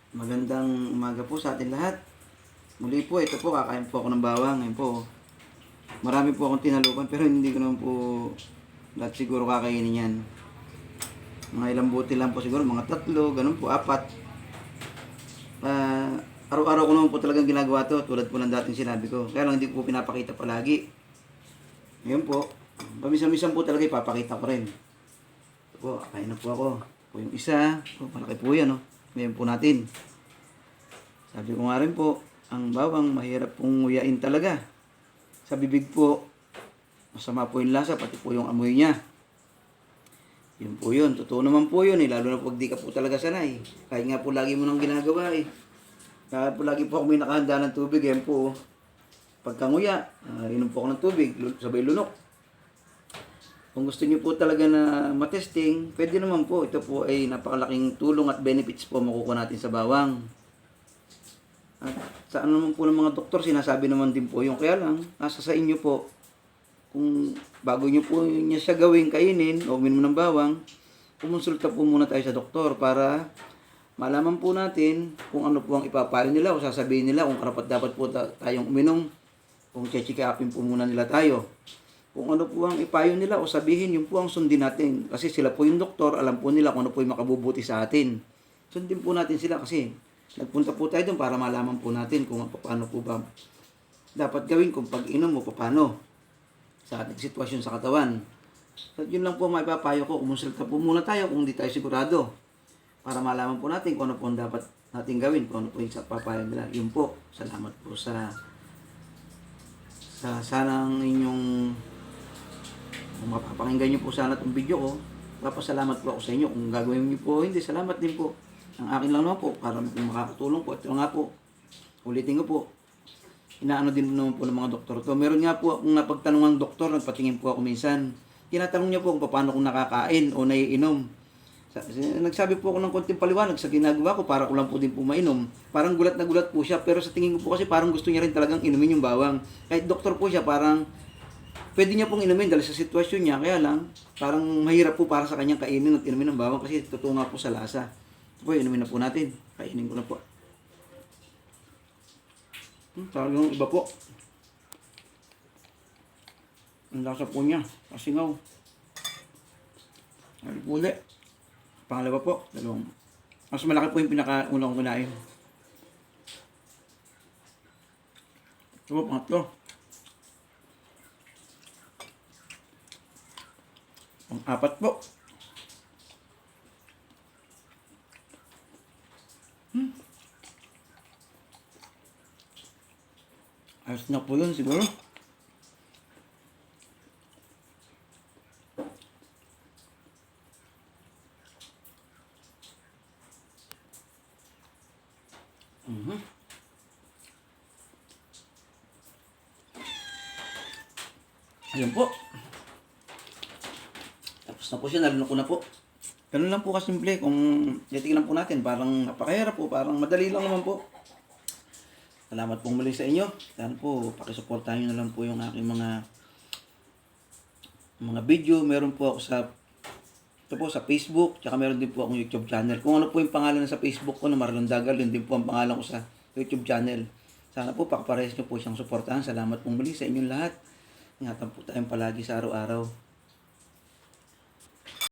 Magandang umaga po sa atin lahat. Muli po, ito po, kakain po ako ng bawang. Ngayon po, marami po akong tinalupan pero hindi ko naman po lahat siguro kakainin yan. Mga ilang buti lang po siguro, mga 3, ganun po, 4. Araw-araw ko naman po talagang ginagawa to, tulad po ng dating sinabi ko. Kaya lang hindi ko po pinapakita palagi. Ngayon po, pamisa-misan po talaga ipapakita ko rin. Ito po, kakain na po ako. Po yung isa, malaki po yan, no? Ngayon po natin. Sabi ko nga rin po, ang bawang mahirap pong nguyain talaga. Sa bibig po, masama po yung lasa, pati po yung amoy niya. Yun po yun, totoo naman po yun lalo na pag di ka po talaga sanay. Kahit nga po lagi mo nang ginagawa Kaya po lagi po ako may nakahanda ng tubig, yan po. Pagkanguya, inom po ako ng tubig, sabay lunok. Kung gusto niyo po talaga na matesting, pwede naman po. Ito po ay napakalaking tulong at benefits po makukuha natin sa bawang. At sa ano naman po ng mga doktor, sinasabi naman din po yung kaya lang, nasa sa inyo po, kung bago nyo po niya siya gawin, kainin, o uminom ng bawang, kumonsulta po muna tayo sa doktor para malaman po natin kung ano po ang ipapayo nila o sasabihin nila kung karapat dapat po tayong uminom, kung check-upin po muna nila tayo. Kung ano po ang ipayo nila o sabihin, yun po ang sundin natin. Kasi sila po yung doktor, alam po nila kung ano po yung makabubuti sa atin. Sundin po natin sila kasi nagpunta po tayo doon para malaman po natin kung paano po ba dapat gawin kung pag-inom mo paano sa ating sitwasyon sa katawan. So, yun lang po maipapayo ko. Kumonsulta po muna tayo kung hindi tayo sigurado para malaman po natin kung ano po ang dapat natin gawin, kung ano po yung papayo nila. Yun po. Salamat po sa sanang inyong kung mapapakinggan nyo po sana itong video ko. Papasalamat po ako sa inyo. Kung gagawin nyo po, hindi, salamat din po. Ang akin lang naman po, para makakatulong po. Ito nga po, ulitin ko po. Inaano din naman po ng mga doktor to. Meron nga po akong napagtanong ng doktor, nagpatingin po ako minsan. Tinatanong niya po kung paano kung nakakain o naiinom. Nagsabi po ako ng konting paliwanag sa ginagawa ko para ko lang po din po mainom. Parang gulat na gulat po siya, pero sa tingin ko po kasi parang gusto niya rin talagang inumin yung bawang. Kahit doktor po siya, parang pwede niya pong inumin dahil sa sitwasyon niya, kaya lang parang mahirap po para sa kanyang kainin at inumin ng bawang kasi totoo nga po sa lasa. Po, inumin na po natin. Kainin ko na po. Talagang iba po. Ang lasa po niya. Kasingaw. Ay po ulit. Pangalawa po. Dalawang. Mas malaki po yung pinaka-unang kunain. Ito po, pangatlo. Pang-apat po. Ayos na po yun siguro. Ayun po. Tapos na po siya, nalunok ko na po. Ganun lang po kasimple. Kung titignan po natin, parang napakahirap po, parang madali lang naman po. Salamat po muli sa inyo. Sana po, pakisuportahan nyo na lang po yung aking mga video. Meron po ako ito po sa Facebook, tsaka meron din po akong YouTube channel. Kung ano po yung pangalan sa Facebook ko na Marlon Dagal, yun din po ang pangalan ko sa YouTube channel. Sana po, pakaparehas nyo po siyang suportahan. Salamat po muli sa inyong lahat. Ingatan po tayong palagi sa araw-araw.